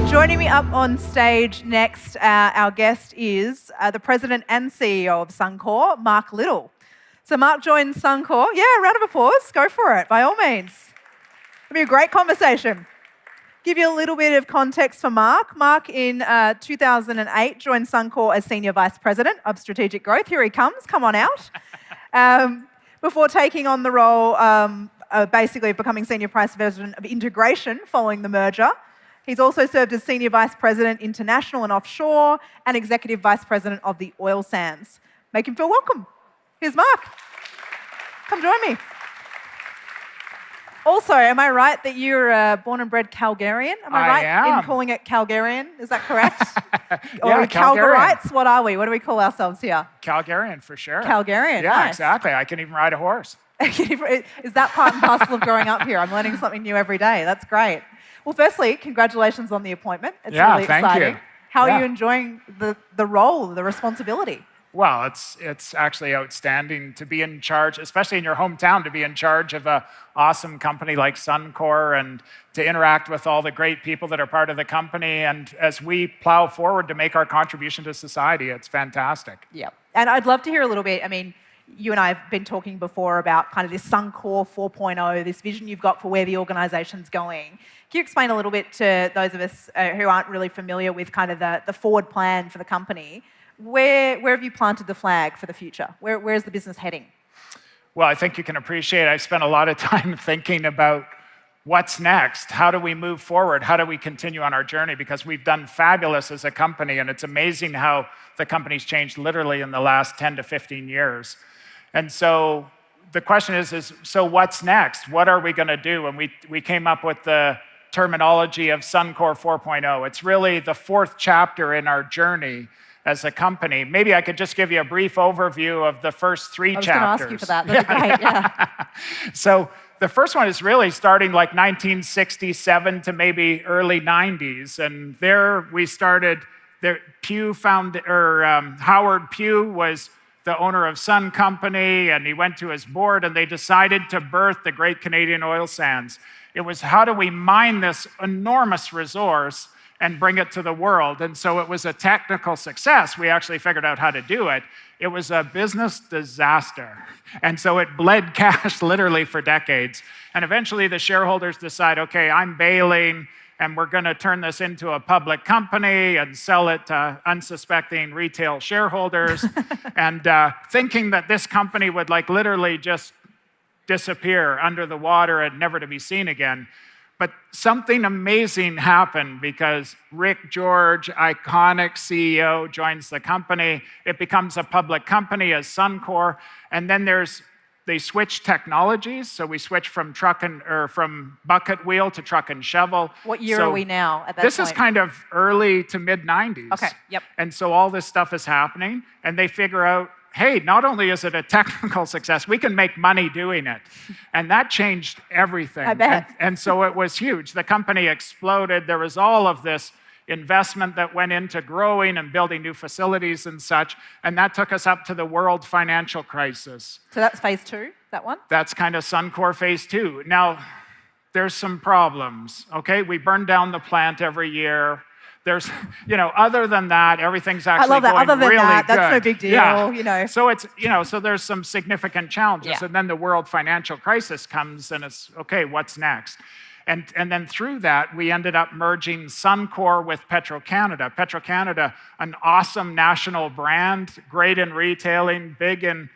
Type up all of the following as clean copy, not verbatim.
Joining me up on stage next, our guest is the President and CEO of Suncor, Mark Little. So Mark joined Suncor. Yeah, round of applause. Go for it, by all means. It'll be a great conversation. Give you a little bit of context for Mark. Mark, in 2008, joined Suncor as Senior Vice President of Strategic Growth. Here he comes. Come on out. Before taking on the role, basically of becoming Senior Vice President of Integration following the merger. He's also served as Senior Vice President, International and Offshore, and Executive Vice President of the Oil Sands. Make him feel welcome. Here's Mark. Come join me. Also, am I right that you're born and bred Calgarian? Am I right in calling it Calgarian? Is that correct? Yeah, or Calgarites? What are we? What do we call ourselves here? Calgarian, for sure. Calgarian, yeah, nice. Exactly. I can even ride a horse. Is that part and parcel of growing up here? I'm learning something new every day. That's great. Well, firstly, congratulations on the appointment. It's really exciting. Thank you. How are you enjoying the role, the responsibility? Well, it's actually outstanding to be in charge, especially in your hometown, to be in charge of an awesome company like Suncor and to interact with all the great people that are part of the company. And as we plow forward to make our contribution to society, it's fantastic. Yeah. And I'd love to hear a little bit, you and I have been talking before about kind of this Suncor 4.0, this vision you've got for where the organisation's going. Can you explain a little bit to those of us who aren't really familiar with kind of the forward plan for the company? Where have you planted the flag for the future? Where's the business heading? Well, I think you can appreciate I've spent a lot of time thinking about what's next. How do we move forward? How do we continue on our journey? Because we've done fabulous as a company, and it's amazing how the company's changed literally in the last 10 to 15 years. And so the question is so what's next? What are we going to do? And we came up with the terminology of Suncor 4.0. It's really the fourth chapter in our journey as a company. Maybe I could just give you a brief overview of the first three chapters. I was going to ask you for that. That'd be great, yeah. So the first one is really starting like 1967 to maybe early 90s. And there we started, Howard Pugh was the owner of Sun Company, and he went to his board, and they decided to birth the Great Canadian Oil Sands. It was, how do we mine this enormous resource and bring it to the world? And so it was a technical success. We actually figured out how to do it. It was a business disaster. And so it bled cash literally for decades. And eventually the shareholders decide, okay, I'm bailing, and we're going to turn this into a public company and sell it to unsuspecting retail shareholders, and thinking that this company would like literally just disappear under the water and never to be seen again. But something amazing happened because Rick George, iconic CEO, joins the company. It becomes a public company as Suncor, and then they switch technologies. So we switch from from bucket wheel to truck and shovel. What year are we now at that This point? is kind of early to mid 90s. Okay, yep. And so all this stuff is happening, and they figure out, hey, not only is it a technical success, we can make money doing it. And that changed everything. I bet. And so it was huge. The company exploded. There was all of this investment that went into growing and building new facilities and such, and that took us up to the world financial crisis. So that's phase two, that one? That's kind of Suncor phase two. Now, there's some problems, okay? We burn down the plant every year. There's, other than that, everything's actually going really good. Other than that, that's no big deal, So it's, so there's some significant challenges. Yeah. And then the world financial crisis comes, and it's, okay, what's next? And then through that, we ended up merging Suncor with Petro-Canada. Petro-Canada, an awesome national brand, great in retailing, big in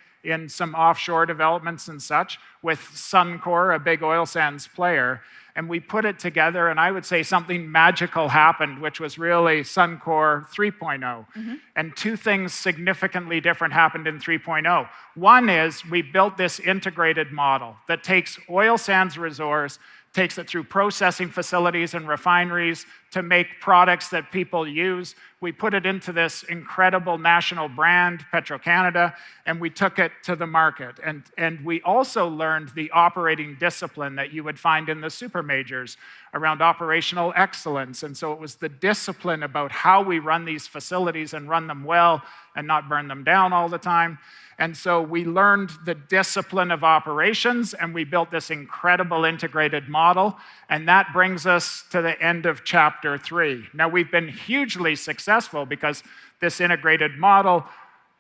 some offshore developments and such, with Suncor, a big oil sands player. And we put it together, and I would say something magical happened, which was really Suncor 3.0. Mm-hmm. And two things significantly different happened in 3.0. One is we built this integrated model that takes oil sands resource, takes it through processing facilities and refineries to make products that people use. We put it into this incredible national brand, Petro-Canada, and we took it to the market. And we also learned the operating discipline that you would find in the super majors around operational excellence. And so it was the discipline about how we run these facilities and run them well and not burn them down all the time. And so we learned the discipline of operations, and we built this incredible integrated model. And that brings us to the end of chapter 3. Now, we've been hugely successful because this integrated model,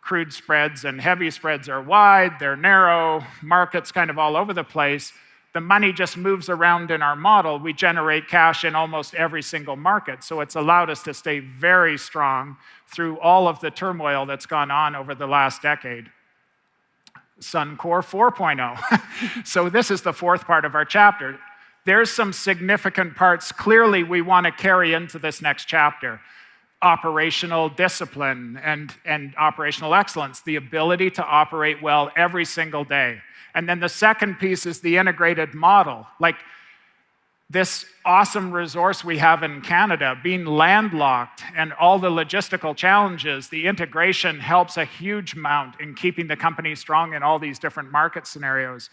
crude spreads and heavy spreads are wide, they're narrow, markets kind of all over the place. The money just moves around in our model. We generate cash in almost every single market. So it's allowed us to stay very strong through all of the turmoil that's gone on over the last decade. Suncor 4.0. So this is the fourth part of our chapter. There's some significant parts clearly we want to carry into this next chapter. Operational discipline and operational excellence, the ability to operate well every single day. And then the second piece is the integrated model. Like this awesome resource we have in Canada, being landlocked and all the logistical challenges, the integration helps a huge amount in keeping the company strong in all these different market scenarios.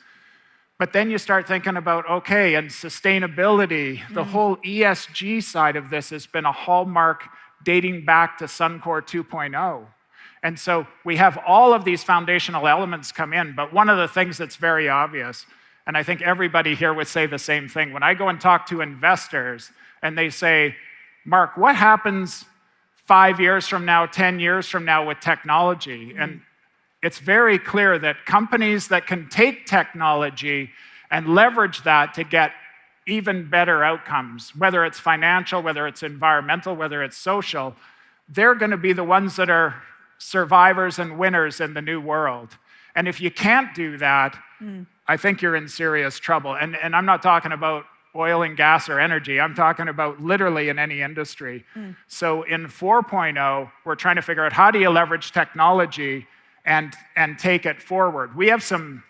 But then you start thinking about, okay, and sustainability, the whole ESG side of this has been a hallmark dating back to Suncor 2.0. And so we have all of these foundational elements come in, but one of the things that's very obvious, and I think everybody here would say the same thing, when I go and talk to investors and they say, Mark, what happens 5 years from now, 10 years from now with technology? And it's very clear that companies that can take technology and leverage that to get even better outcomes, whether it's financial, whether it's environmental, whether it's social, they're going to be the ones that are survivors and winners in the new world. And if you can't do that, I think you're in serious trouble. And I'm not talking about oil and gas or energy. I'm talking about literally in any industry. So in 4.0, we're trying to figure out how do you leverage technology and take it forward. We have some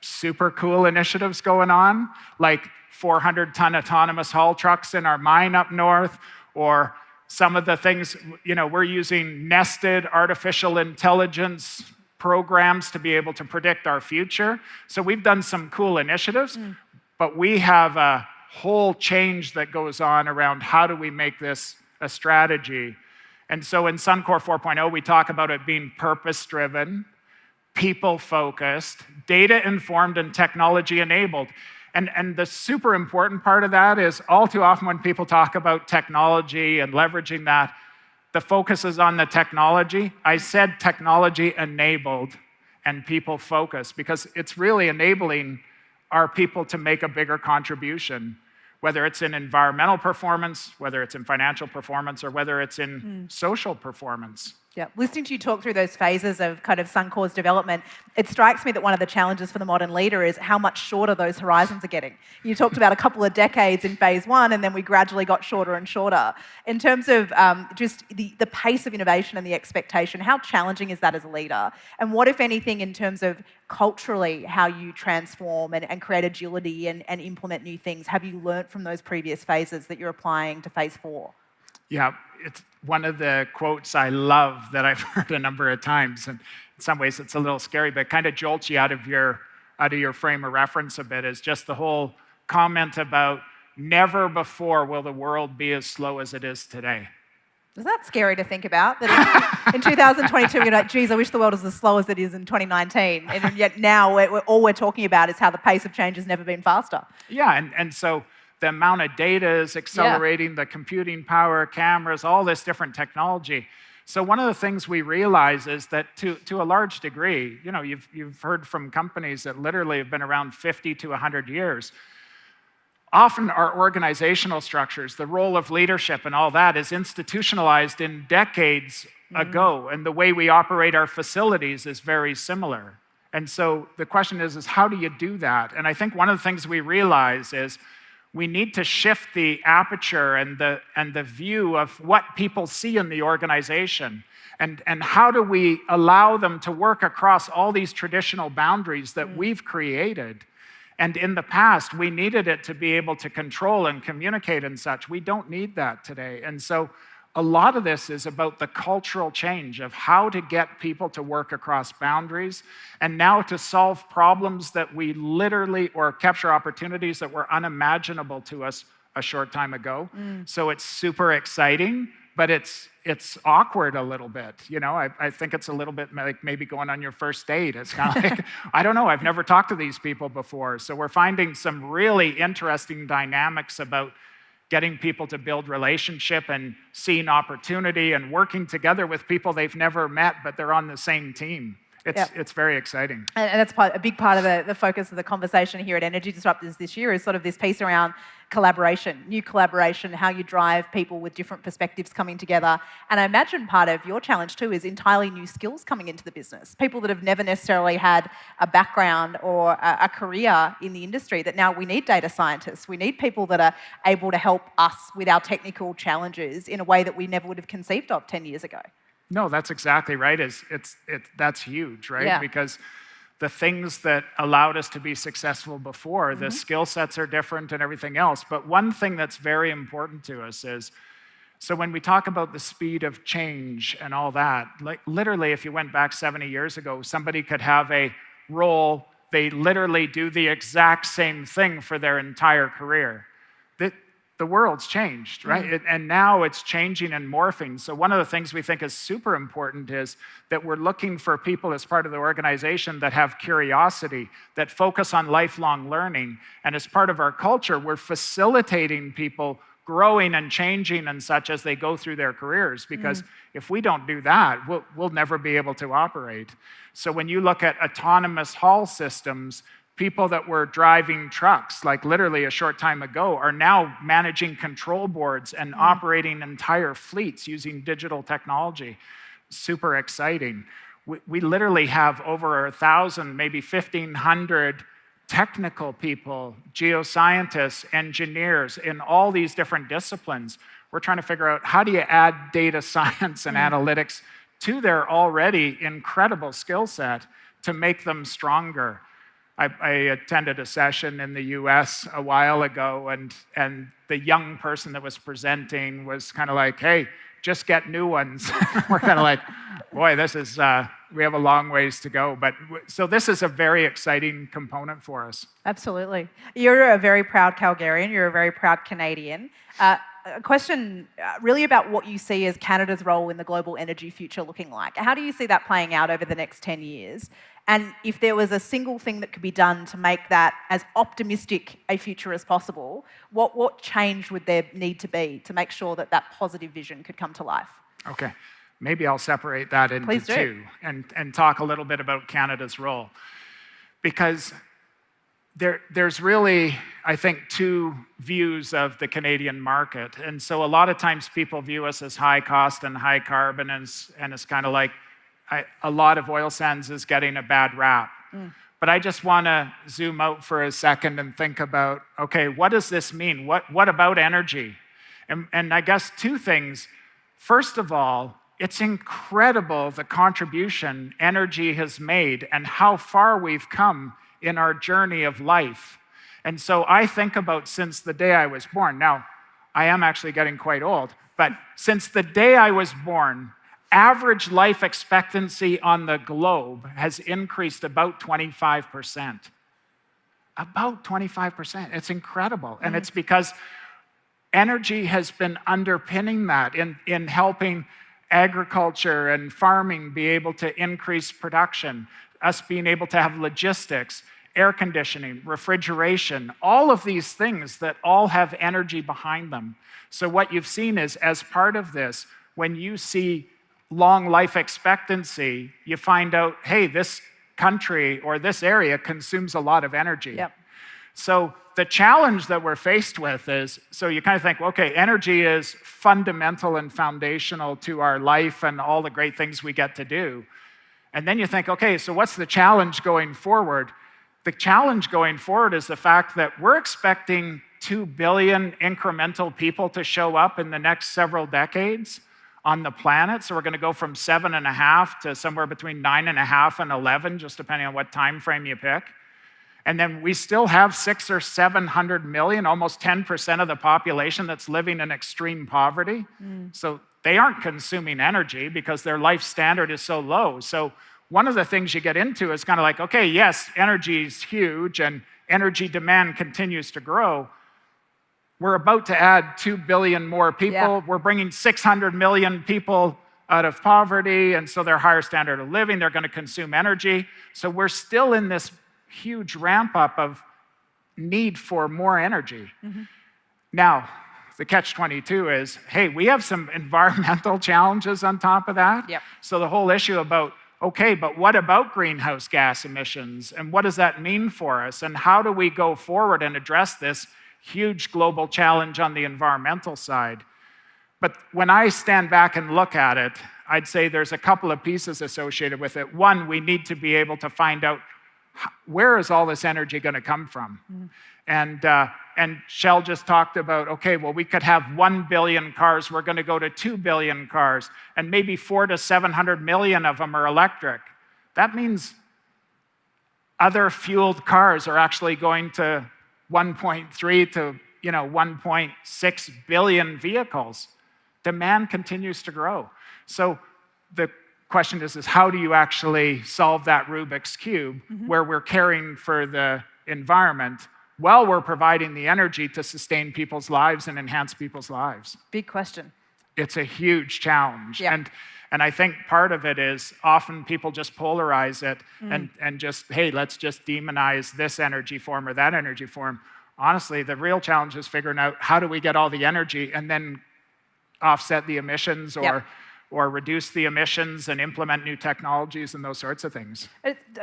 super cool initiatives going on, like 400-ton autonomous haul trucks in our mine up north, or some of the things, we're using nested artificial intelligence programs to be able to predict our future. So we've done some cool initiatives, but we have a whole change that goes on around how do we make this a strategy. And so in Suncor 4.0, we talk about it being purpose-driven, people-focused, data-informed, and technology-enabled. And the super important part of that is all too often when people talk about technology and leveraging that, the focus is on the technology. I said technology-enabled and people-focused because it's really enabling our people to make a bigger contribution, whether it's in environmental performance, whether it's in financial performance, or whether it's in social performance. Yeah, listening to you talk through those phases of kind of Suncor's development, it strikes me that one of the challenges for the modern leader is how much shorter those horizons are getting. You talked about a couple of decades in phase 1, and then we gradually got shorter and shorter. In terms of just the pace of innovation and the expectation, how challenging is that as a leader? And what, if anything, in terms of culturally, how you transform and create agility and implement new things, have you learnt from those previous phases that you're applying to phase 4? Yeah, it's one of the quotes I love that I've heard a number of times, and in some ways it's a little scary, but it kind of jolts you out of your frame of reference a bit, is just the whole comment about never before will the world be as slow as it is today. Is that scary to think about? That in 2022, you're like, geez, I wish the world was as slow as it is in 2019. And yet now all we're talking about is how the pace of change has never been faster. Yeah, and so the amount of data is accelerating, the computing power, cameras, all this different technology. So one of the things we realize is that to a large degree, you've heard from companies that literally have been around 50 to 100 years. Often our organizational structures, the role of leadership and all that is institutionalized in decades ago, and the way we operate our facilities is very similar. And so the question is how do you do that? And I think one of the things we realize is we need to shift the aperture and the view of what people see in the organization. And how do we allow them to work across all these traditional boundaries that we've created? And in the past, we needed it to be able to control and communicate and such. We don't need that today. And so a lot of this is about the cultural change of how to get people to work across boundaries and now to solve problems that we literally, or capture opportunities that were unimaginable to us a short time ago. So it's super exciting, but it's awkward a little bit. You know, I think it's a little bit like maybe going on your first date. It's kind of like, I don't know, I've never talked to these people before. So we're finding some really interesting dynamics about getting people to build relationship and seeing opportunity and working together with people they've never met, but they're on the same team. It's very exciting. And that's a big part of the focus of the conversation here at Energy Disruptors this year is sort of this piece around collaboration, new collaboration, how you drive people with different perspectives coming together. And I imagine part of your challenge too is entirely new skills coming into the business. People that have never necessarily had a background or a career in the industry, that now we need data scientists. We need people that are able to help us with our technical challenges in a way that we never would have conceived of 10 years ago. No, that's exactly right. That's huge, right? Yeah. Because the things that allowed us to be successful before, the skill sets are different and everything else. But one thing that's very important to us is, so when we talk about the speed of change and all that, like literally if you went back 70 years ago, somebody could have a role, they literally do the exact same thing for their entire career. The world's changed, right? And now it's changing and morphing. So one of the things we think is super important is that we're looking for people as part of the organization that have curiosity, that focus on lifelong learning. And as part of our culture, we're facilitating people growing and changing and such as they go through their careers. Because if we don't do that, we'll never be able to operate. So when you look at autonomous haul systems, people that were driving trucks, like literally a short time ago, are now managing control boards and operating entire fleets using digital technology. Super exciting. We literally have over 1,000, maybe 1,500 technical people, geoscientists, engineers in all these different disciplines. We're trying to figure out how do you add data science and analytics to their already incredible skill set to make them stronger. I attended a session in the US a while ago, and the young person that was presenting was kind of like, hey, just get new ones. We're kind of like, boy, this is, we have a long ways to go. But so this is a very exciting component for us. Absolutely. You're a very proud Calgarian. You're a very proud Canadian. A question really about what you see as Canada's role in the global energy future looking like. How do you see that playing out over the next 10 years? And if there was a single thing that could be done to make that as optimistic a future as possible, what change would there need to be to make sure that that positive vision could come to life? Okay, maybe I'll separate that into two and talk a little bit about Canada's role. Because there's really, I think, two views of the Canadian market. And so a lot of times people view us as high cost and high carbon, and it's kind of like a lot of oil sands is getting a bad rap. But I just want to zoom out for a second and think about, okay, what does this mean? What about energy? And I guess two things. First of all, it's incredible the contribution energy has made and how far we've come in our journey of life. And so I think about since the day I was born. Now, I am actually getting quite old, but since the day I was born, average life expectancy on the globe has increased about 25%. About 25%. It's incredible. And it's because energy has been underpinning that in helping agriculture and farming be able to increase production, us being able to have logistics, air conditioning, refrigeration, all of these things that all have energy behind them. So what you've seen is, as part of this, when you see long life expectancy, you find out, hey, this country or this area consumes a lot of energy. Yep. So the challenge that we're faced with is, so you kind of think, okay, energy is fundamental and foundational to our life and all the great things we get to do. And then you think, okay, so what's the challenge going forward? The challenge going forward is the fact that we're expecting 2 billion incremental people to show up in the next several decades on the planet. So we're going to go from 7.5 to somewhere between 9.5 and 11, just depending on what time frame you pick. And then we still have 600 or 700 million, almost 10% of the population that's living in extreme poverty. So they aren't consuming energy because their life standard is so low. So one of the things you get into is kind of like, okay, yes, energy is huge and energy demand continues to grow. we're about to add 2 billion more people. Yeah. We're bringing 600 million people out of poverty, and so they're higher standard of living. They're going to consume energy. So we're still in this huge ramp up of need for more energy. Now, the catch-22 is, hey, we have some environmental challenges on top of that. Yep. So the whole issue about, okay, but what about greenhouse gas emissions? And what does that mean for us? And how do we go forward and address this huge global challenge on the environmental side? But when I stand back and look at it, I'd say there's a couple of pieces associated with it. One, we need to be able to find out where is all this energy going to come from? And Shell just talked about, okay, well, we could have 1 billion cars. We're going to go to 2 billion cars, and maybe 400 to 700 million of them are electric. That means other fueled cars are actually going to 1.3 to 1.6 billion vehicles. Demand continues to grow. So the question is how do you actually solve that Rubik's Cube where we're caring for the environment while we're providing the energy to sustain people's lives and enhance people's lives? Big question. It's a huge challenge. Yeah. And I think part of it is often people just polarize it and just, hey, let's just demonize this energy form or that energy form. Honestly, the real challenge is figuring out how do we get all the energy and then offset the emissions or reduce the emissions and implement new technologies and those sorts of things.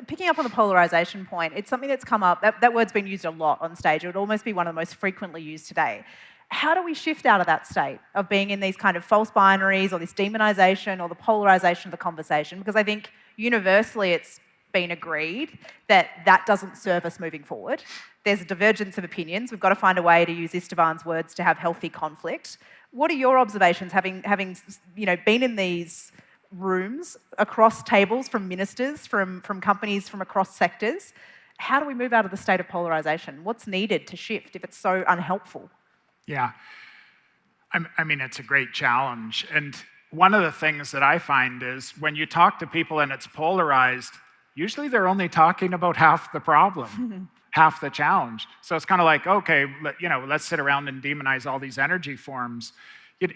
Picking up on the polarization point, it's something that's come up. That word's been used a lot on stage. It would almost be one of the most frequently used today. How do we shift out of that state of being in these kind of false binaries or this demonization or the polarization of the conversation? Because I think universally it's been agreed that that doesn't serve us moving forward. There's a divergence of opinions. We've got to find a way, to use Istvan's words, to have healthy conflict. What are your observations, having been in these rooms across tables from ministers, from companies from across sectors? How do we move out of the state of polarization? What's needed to shift if it's so unhelpful? Yeah, I mean, it's a great challenge. And one of the things that I find is when you talk to people and it's polarized, usually they're only talking about half the problem, half the challenge. So it's kind of like, okay, let's sit around and demonize all these energy forms.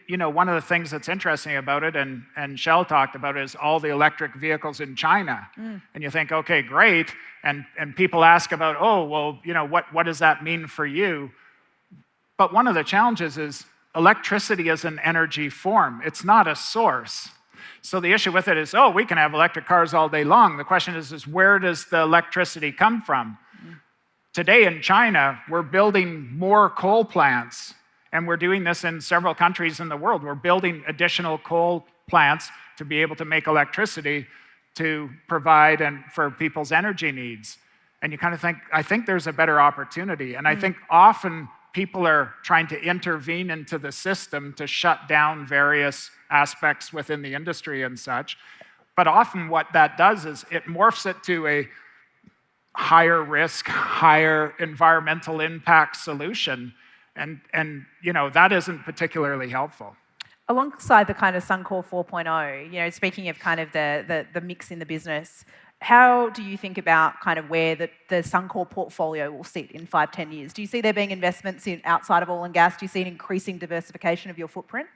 One of the things that's interesting about it, and Shell talked about it, is all the electric vehicles in China. And you think, okay, great. And people ask about, oh, well, what does that mean for you? But one of the challenges is electricity is an energy form. It's not a source. So the issue with it is, oh, we can have electric cars all day long. The question is where does the electricity come from? Today in China, we're building more coal plants, and we're doing this in several countries in the world. We're building additional coal plants to be able to make electricity to provide and for people's energy needs. And you kind of think, I think there's a better opportunity. And I think often people are trying to intervene into the system to shut down various aspects within the industry and such. But often what that does is it morphs it to a higher risk, higher environmental impact solution. And that isn't particularly helpful. Alongside the kind of Suncor 4.0, speaking of kind of the mix in the business, how do you think about kind of where the Suncor portfolio will sit in 5-10 years? Do you see there being investments in outside of oil and gas? Do you see an increasing diversification of your footprint?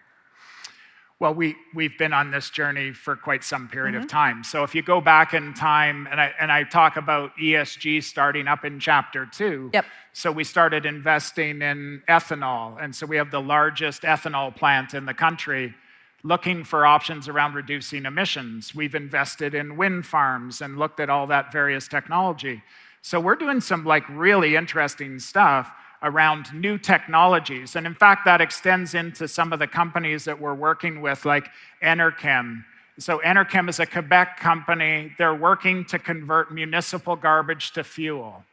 Well, we've been on this journey for quite some period of time. So if you go back in time, and I talk about ESG starting up in chapter 2. Yep. So we started investing in ethanol, and so we have the largest ethanol plant in the country, looking for options around reducing emissions. We've invested in wind farms and looked at all that various technology. So we're doing some really interesting stuff around new technologies. And in fact, that extends into some of the companies that we're working with, like Enerchem. So Enerchem is a Quebec company. They're working to convert municipal garbage to fuel.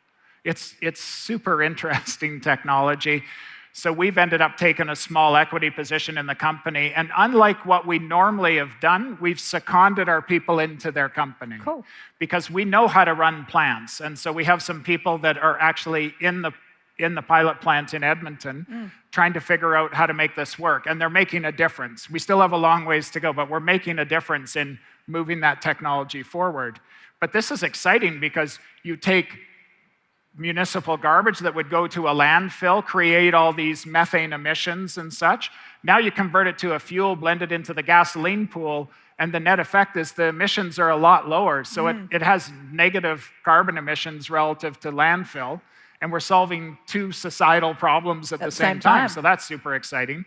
It's super interesting technology. So we've ended up taking a small equity position in the company. And unlike what we normally have done, we've seconded our people into their company. Cool. Because we know how to run plants. And so we have some people that are actually in the pilot plant in Edmonton, trying to figure out how to make this work. And they're making a difference. We still have a long ways to go, but we're making a difference in moving that technology forward. But this is exciting because you take municipal garbage that would go to a landfill, create all these methane emissions and such. Now you convert it to a fuel, blend it into the gasoline pool, and the net effect is the emissions are a lot lower. So it has negative carbon emissions relative to landfill, and we're solving two societal problems at the same time. So that's super exciting.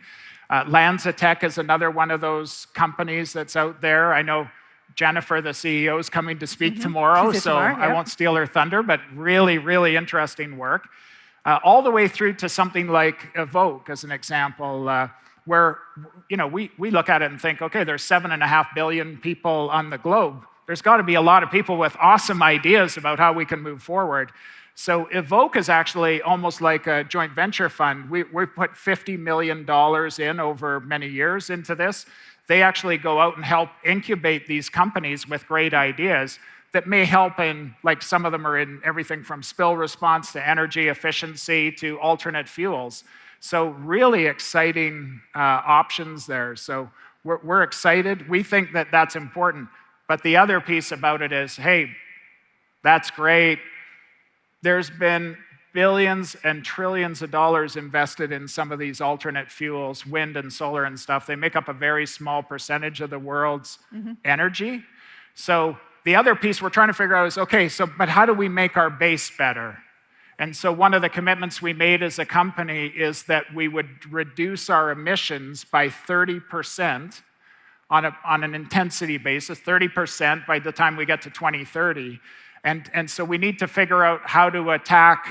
LanzaTech is another one of those companies that's out there. I know Jennifer, the CEO, is coming to speak tomorrow, so I won't steal her thunder, but really, really interesting work. All the way through to something like Evoke, as an example, where we look at it and think, okay, there's 7.5 billion people on the globe. There's got to be a lot of people with awesome ideas about how we can move forward. So Evoke is actually almost like a joint venture fund. We put $50 million in over many years into this. They actually go out and help incubate these companies with great ideas that may help in, like some of them are in everything from spill response to energy efficiency to alternate fuels. So really exciting options there. So we're excited. We think that that's important. But the other piece about it is, hey, that's great. There's been billions and trillions of dollars invested in some of these alternate fuels, wind and solar and stuff. They make up a very small percentage of the world's energy. So the other piece we're trying to figure out is, okay, but how do we make our base better? And so one of the commitments we made as a company is that we would reduce our emissions by 30% on an intensity basis, 30% by the time we get to 2030. And so we need to figure out how to attack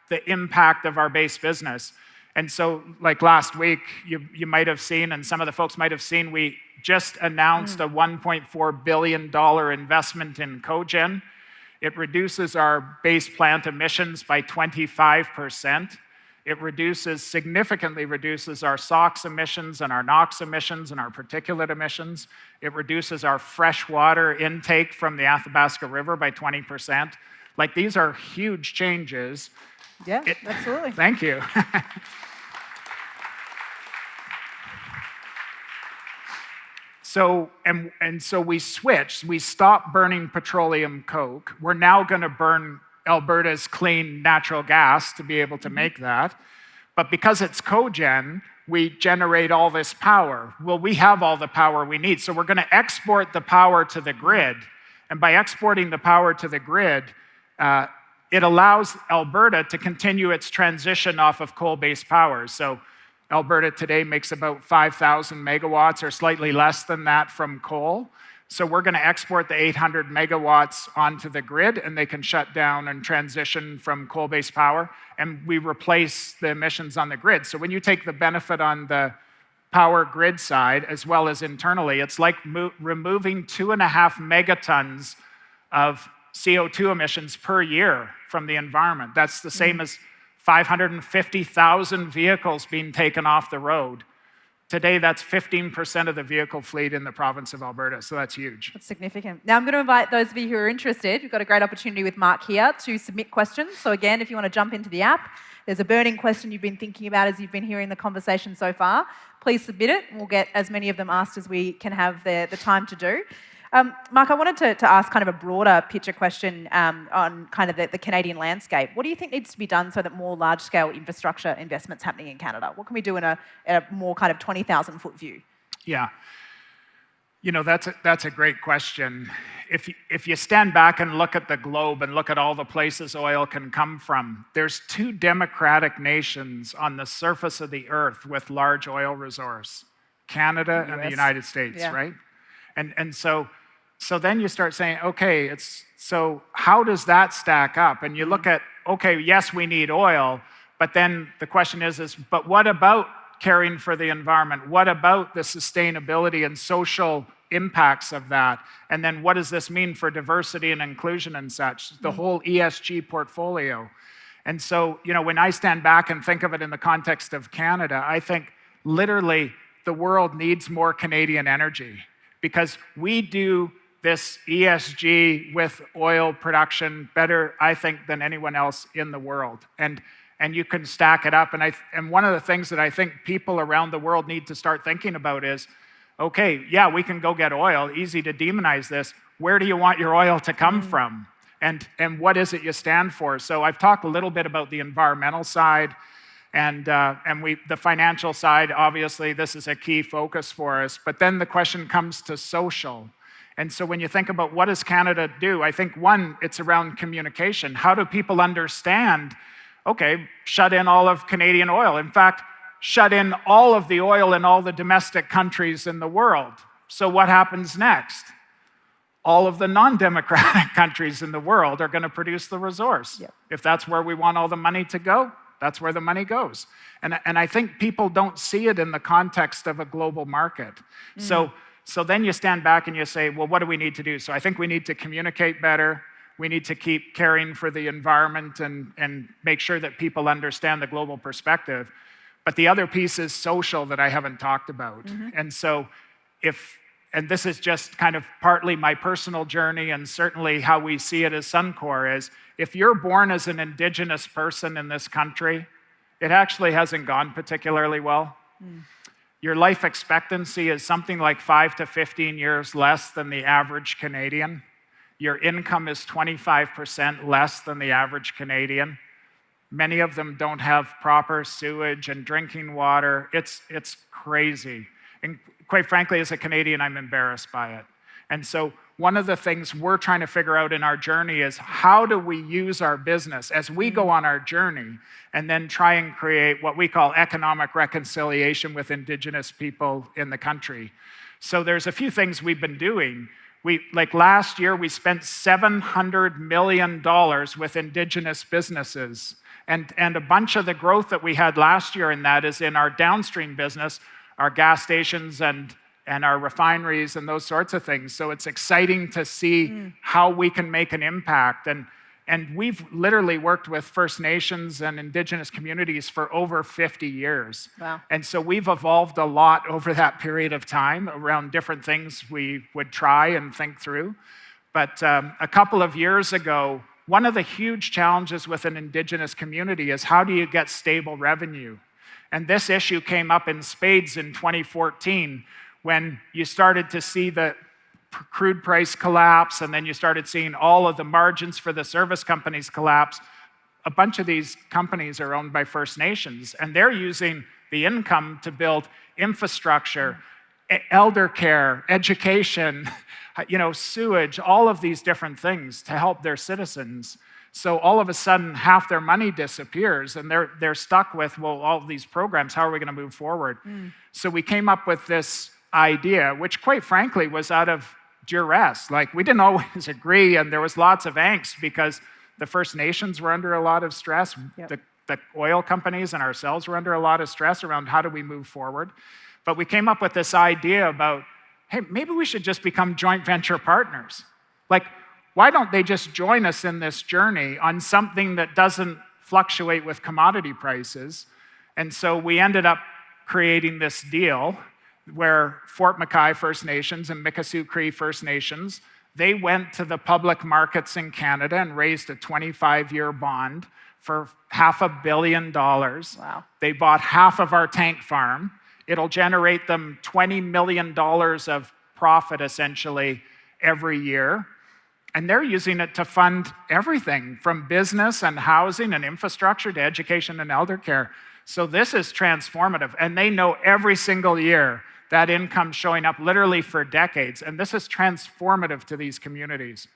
the impact of our base business. And so like last week, you might have seen, and some of the folks might have seen, we just announced a $1.4 billion investment in cogen. It reduces our base plant emissions by 25%. It significantly reduces our SOx emissions and our NOx emissions and our particulate emissions. It reduces our freshwater intake from the Athabasca River by 20%. Like, these are huge changes. Yeah, absolutely. Thank you. So we switched. We stopped burning petroleum coke. We're now going to burn Alberta's clean natural gas to be able to make that. But because it's cogen, we generate all this power. Well, we have all the power we need. So we're going to export the power to the grid. And by exporting the power to the grid, it allows Alberta to continue its transition off of coal-based power. So Alberta today makes about 5,000 megawatts or slightly less than that from coal. So we're going to export the 800 megawatts onto the grid, and they can shut down and transition from coal-based power, and we replace the emissions on the grid. So when you take the benefit on the power grid side as well as internally, it's like removing 2.5 megatons of CO2 emissions per year from the environment. That's the same as 550,000 vehicles being taken off the road. Today, that's 15% of the vehicle fleet in the province of Alberta, so that's huge. That's significant. Now, I'm going to invite those of you who are interested. We've got a great opportunity with Mark here to submit questions. So again, if you want to jump into the app, there's a burning question you've been thinking about as you've been hearing the conversation so far. Please submit it, and we'll get as many of them asked as we can have the time to do. Mark, I wanted to ask kind of a broader picture question on kind of the Canadian landscape. What do you think needs to be done so that more large-scale infrastructure investment's happening in Canada? What can we do in a more kind of 20,000-foot view? Yeah. That's a great question. If you stand back and look at the globe and look at all the places oil can come from, there's 2 democratic nations on the surface of the earth with large oil resource, Canada and the United States, right? And so then you start saying, okay, so how does that stack up? And you look at, okay, yes, we need oil, but then the question is, but what about caring for the environment? What about the sustainability and social impacts of that? And then what does this mean for diversity and inclusion and such? The whole ESG portfolio. And so, when I stand back and think of it in the context of Canada, I think literally the world needs more Canadian energy, because we do this ESG with oil production better, I think, than anyone else in the world. And you can stack it up. And one of the things that I think people around the world need to start thinking about is, okay, yeah, we can go get oil, easy to demonize this. Where do you want your oil to come from? and what is it you stand for. So I've talked a little bit about the environmental side, and the financial side. Obviously, this is a key focus for us. But then the question comes to social. And so when you think about what does Canada do, I think one, it's around communication. How do people understand, okay, shut in all of Canadian oil. In fact, shut in all of the oil in all the domestic countries in the world. So what happens next? All of the non-democratic countries in the world are going to produce the resource. Yep. If that's where we want all the money to go, that's where the money goes. And I think people don't see it in the context of a global market. So then you stand back and you say, well, what do we need to do? So I think we need to communicate better. We need to keep caring for the environment and make sure that people understand the global perspective. But the other piece is social that I haven't talked about. And so and this is just kind of partly my personal journey and certainly how we see it as Suncor, is if you're born as an Indigenous person in this country, it actually hasn't gone particularly well. Your life expectancy is something like 5 to 15 years less than the average Canadian. Your income is 25% less than the average Canadian. Many of them don't have proper sewage and drinking water. It's crazy. And quite frankly, as a Canadian, I'm embarrassed by it. And so one of the things we're trying to figure out in our journey is how do we use our business as we go on our journey and then try and create what we call economic reconciliation with Indigenous people in the country. So there's a few things we've been doing. Like last year, we spent $700 million with Indigenous businesses. And a bunch of the growth that we had last year in that is in our downstream business, our gas stations and our refineries and those sorts of things. So it's exciting to see how we can make an impact. And we've literally worked with First Nations and Indigenous communities for over 50 years. Wow. And so we've evolved a lot over that period of time around different things we would try and think through. But a couple of years ago, one of the huge challenges with an Indigenous community is how do you get stable revenue? And this issue came up in spades in 2014 when you started to see the crude price collapse, and then you started seeing all of the margins for the service companies collapse. A bunch of these companies are owned by First Nations, and they're using the income to build infrastructure, elder care, education, sewage, all of these different things to help their citizens. So all of a sudden, half their money disappears, and they're stuck with, well, all of these programs, how are we going to move forward? So we came up with this idea, which quite frankly was out of duress. Like, we didn't always agree, and there was lots of angst because the First Nations were under a lot of stress. Yep. The oil companies and ourselves were under a lot of stress around how do we move forward. But we came up with this idea about, hey, maybe we should just become joint venture partners. Like, why don't they just join us in this journey on something that doesn't fluctuate with commodity prices? And so we ended up creating this deal where Fort McKay First Nations and Mikisew Cree First Nations, they went to the public markets in Canada and raised a 25-year bond for $500 million. Wow. They bought half of our tank farm. It'll generate them $20 million of profit, essentially, every year. And they're using it to fund everything from business and housing and infrastructure to education and elder care. So this is transformative. And they know every single year that income showing up literally for decades. And this is transformative to these communities.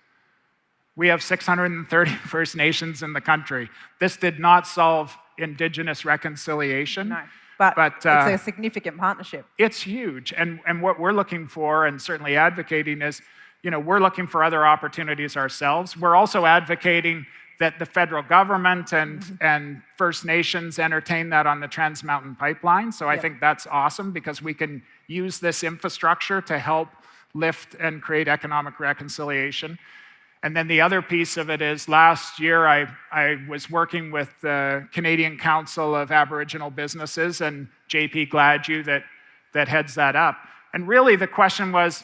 We have 630 First Nations in the country. This did not solve Indigenous reconciliation. No, but it's a significant partnership. It's huge. And what we're looking for, and certainly advocating, is we're looking for other opportunities ourselves. We're also advocating that the federal government and First Nations entertain that on the Trans Mountain Pipeline. So I think that's awesome because we can use this infrastructure to help lift and create economic reconciliation. And then the other piece of it is last year I was working with the Canadian Council of Aboriginal Businesses and JP Gladue that heads that up. And really the question was,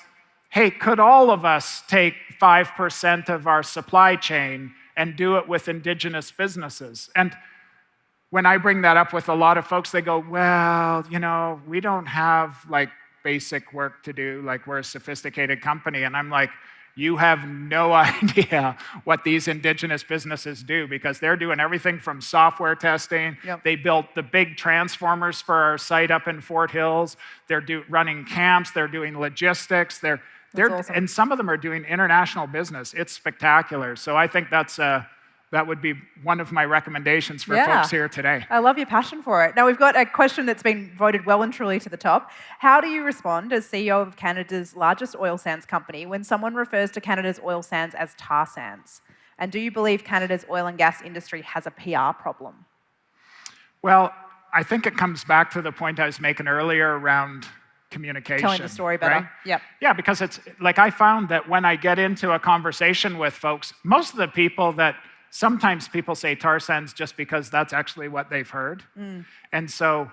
hey, could all of us take 5% of our supply chain and do it with Indigenous businesses? And when I bring that up with a lot of folks, they go, well, we don't have like basic work to do, like we're a sophisticated company. And I'm like, you have no idea what these indigenous businesses do, because they're doing everything from software testing. Yep. They built the big transformers for our site up in Fort Hills. They're running camps. They're doing logistics. They're awesome. And some of them are doing international business. It's spectacular. So I think that would be one of my recommendations for folks here today. I love your passion for it. Now, we've got a question that's been voted well and truly to the top. How do you respond as CEO of Canada's largest oil sands company when someone refers to Canada's oil sands as tar sands? And do you believe Canada's oil and gas industry has a PR problem? Well, I think it comes back to the point I was making earlier around communication. Telling the story better. Right? Yep. Yeah, because it's like I found that when I get into a conversation with folks, most of the people that sometimes people say tar sands just because that's actually what they've heard. And so,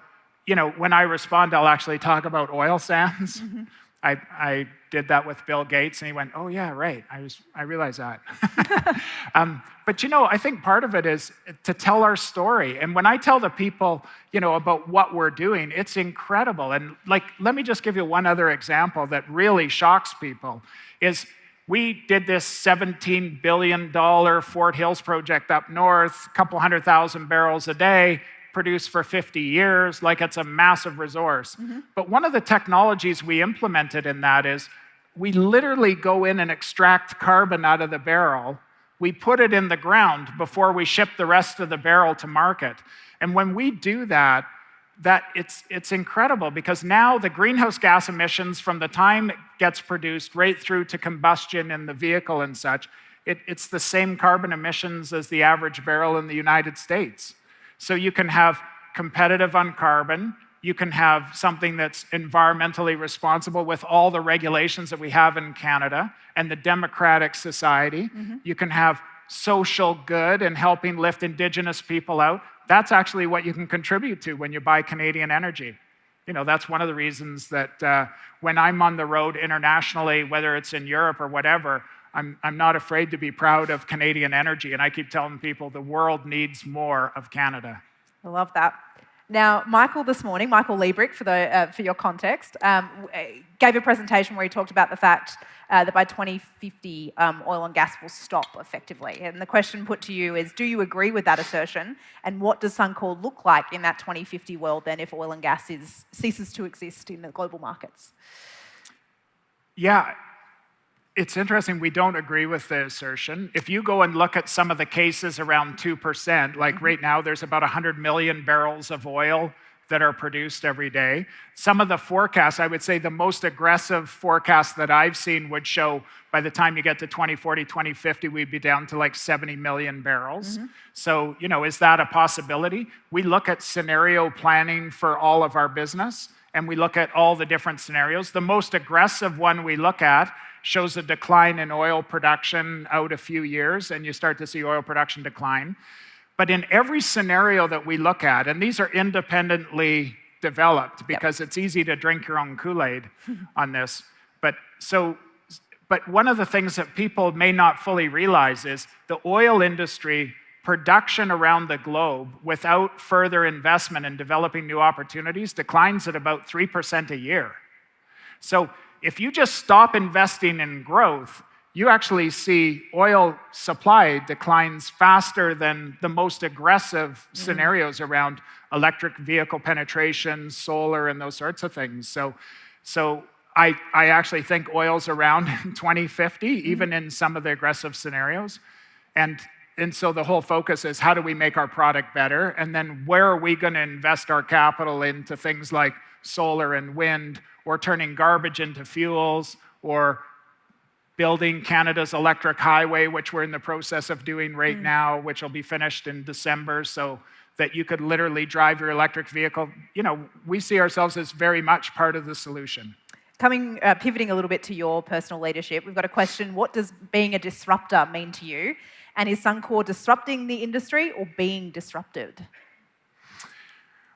when I respond, I'll actually talk about oil sands. I did that with Bill Gates, and he went, "Oh yeah, right. I realize that." But I think part of it is to tell our story. And when I tell the people, about what we're doing, it's incredible. And let me just give you one other example that really shocks people. Is we did this $17 billion Fort Hills project up north, a couple 100,000 barrels a day, produced for 50 years, it's a massive resource. But one of the technologies we implemented in that is we literally go in and extract carbon out of the barrel. We put it in the ground before we ship the rest of the barrel to market. And when we do that it's incredible, because now the greenhouse gas emissions from the time it gets produced right through to combustion in the vehicle and such, it's the same carbon emissions as the average barrel in the United States. So you can have competitive on carbon, you can have something that's environmentally responsible with all the regulations that we have in Canada and the democratic society. You can have social good and helping lift Indigenous people out. That's actually what you can contribute to when you buy Canadian energy. That's one of the reasons that when I'm on the road internationally, whether it's in Europe or whatever, I'm not afraid to be proud of Canadian energy. And I keep telling people the world needs more of Canada. I love that. Now, Michael this morning, Michael Liebrick, for your context, gave a presentation where he talked about the fact that by 2050, oil and gas will stop effectively. And the question put to you is, do you agree with that assertion? And what does Suncor look like in that 2050 world then if oil and gas ceases to exist in the global markets? Yeah. It's interesting, we don't agree with the assertion. If you go and look at some of the cases around 2%, right now there's about 100 million barrels of oil that are produced every day. Some of the forecasts, I would say the most aggressive forecast that I've seen would show by the time you get to 2040, 2050, we'd be down to 70 million barrels. So, is that a possibility? We look at scenario planning for all of our business, and we look at all the different scenarios. The most aggressive one we look at shows a decline in oil production out a few years, and you start to see oil production decline. But in every scenario that we look at, and these are independently developed because it's easy to drink your own Kool-Aid on this, but one of the things that people may not fully realize is the oil industry production around the globe without further investment in developing new opportunities declines at about 3% a year. So if you just stop investing in growth, you actually see oil supply declines faster than the most aggressive scenarios around electric vehicle penetration, solar, and those sorts of things. So I actually think oil's around in 2050, even in some of the aggressive scenarios. And so the whole focus is how do we make our product better? And then where are we going to invest our capital into things like solar and wind, or turning garbage into fuels, or building Canada's electric highway, which we're in the process of doing right now, which will be finished in December, so that you could literally drive your electric vehicle. We see ourselves as very much part of the solution. Pivoting a little bit to your personal leadership, we've got a question: what does being a disruptor mean to you? And is Suncor disrupting the industry or being disrupted?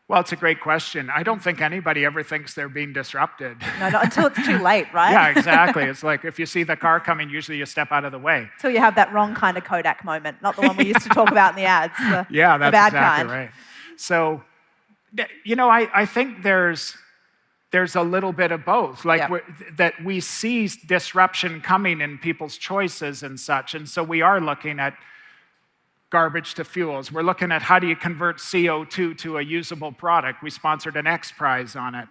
Well, it's a great question. I don't think anybody ever thinks they're being disrupted. No, not until it's too late, right? Yeah, exactly. It's like if you see the car coming, usually you step out of the way. Until you have that wrong kind of Kodak moment, not the one we used to talk about in the ads. Yeah, that's the bad exactly kind. right. So, I think there's there's a little bit of both, like Yep. that we see disruption coming in people's choices and such. And so we are looking at garbage to fuels. We're looking at how do you convert CO2 to a usable product. We sponsored an X Prize on it.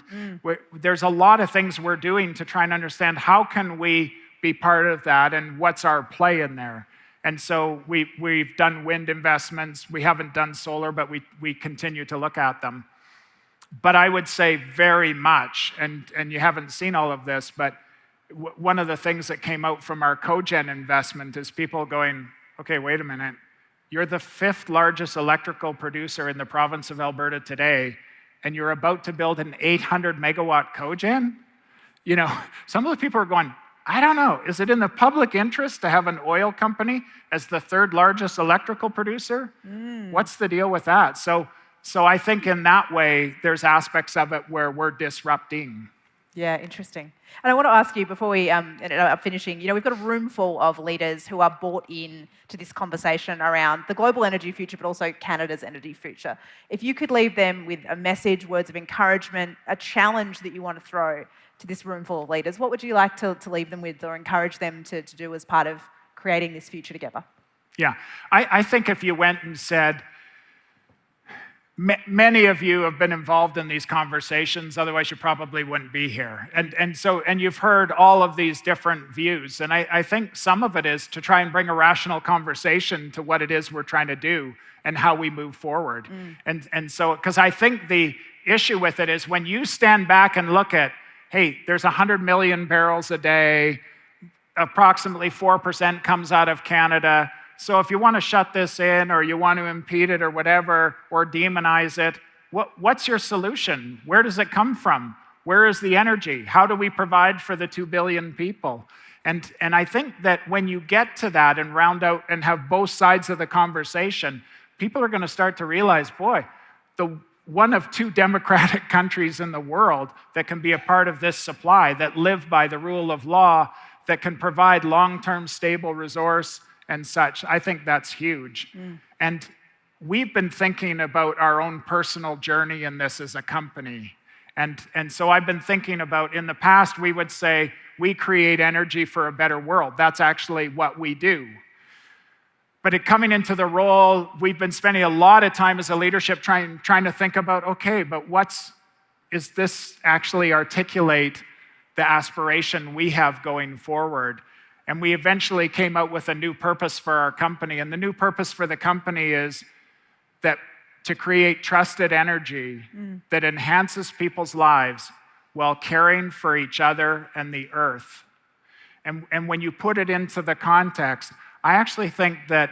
There's a lot of things we're doing to try and understand how can we be part of that and what's our play in there. And so we've done wind investments. We haven't done solar, but we continue to look at them. But I would say very much, and you haven't seen all of this, but one of the things that came out from our cogen investment is people going, okay, wait a minute. You're the 5th largest electrical producer in the province of Alberta today, and you're about to build an 800 megawatt cogen? You know, some of the people are going, I don't know, is it in the public interest to have an oil company as the 3rd largest electrical producer? What's the deal with that? So I think in that way, there's aspects of it where we're disrupting. Yeah, interesting. And I want to ask you before we end up finishing, we've got a room full of leaders who are bought in to this conversation around the global energy future, but also Canada's energy future. If you could leave them with a message, words of encouragement, a challenge that you want to throw to this room full of leaders, what would you like to leave them with or encourage them to do as part of creating this future together? Yeah, I think if you went and said, many of you have been involved in these conversations, otherwise you probably wouldn't be here. And you've heard all of these different views. And I think some of it is to try and bring a rational conversation to what it is we're trying to do and how we move forward. And so, because I think the issue with it is when you stand back and look at, hey, there's 100 million barrels a day, approximately 4% comes out of Canada. So if you want to shut this in or you want to impede it or whatever, or demonize it, what's your solution? Where does it come from? Where is the energy? How do we provide for the 2 billion people? And I think that when you get to that and round out and have both sides of the conversation, people are going to start to realize, boy, the one of 2 democratic countries in the world that can be a part of this supply, that live by the rule of law, that can provide long-term stable resource and such. I think that's huge. And we've been thinking about our own personal journey in this as a company. And so I've been thinking about, in the past, we would say, we create energy for a better world. That's actually what we do. But coming into the role, we've been spending a lot of time as a leadership trying to think about, okay, but is this actually articulate the aspiration we have going forward? And we eventually came out with a new purpose for our company. And the new purpose for the company is that to create trusted energy that enhances people's lives while caring for each other and the earth. And when you put it into the context, I actually think that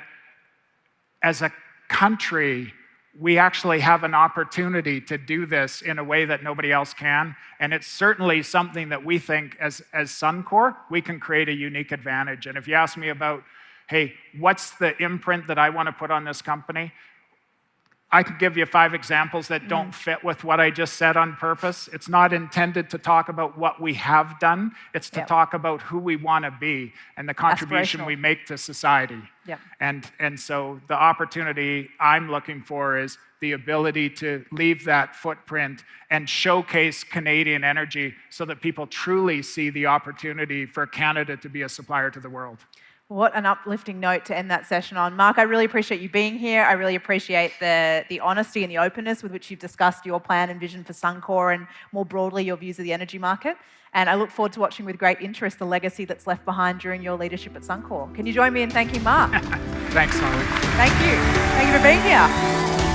as a country, we actually have an opportunity to do this in a way that nobody else can. And it's certainly something that we think as Suncor, we can create a unique advantage. And if you ask me about, hey, what's the imprint that I want to put on this company? I could give you 5 examples that don't fit with what I just said on purpose. It's not intended to talk about what we have done. It's to talk about who we want to be and the contribution we make to society. And so the opportunity I'm looking for is the ability to leave that footprint and showcase Canadian energy so that people truly see the opportunity for Canada to be a supplier to the world. What an uplifting note to end that session on. Mark, I really appreciate you being here. I really appreciate the honesty and the openness with which you've discussed your plan and vision for Suncor and more broadly your views of the energy market. And I look forward to watching with great interest the legacy that's left behind during your leadership at Suncor. Can you join me in thanking Mark? Thanks, Holly. Thank you. Thank you for being here.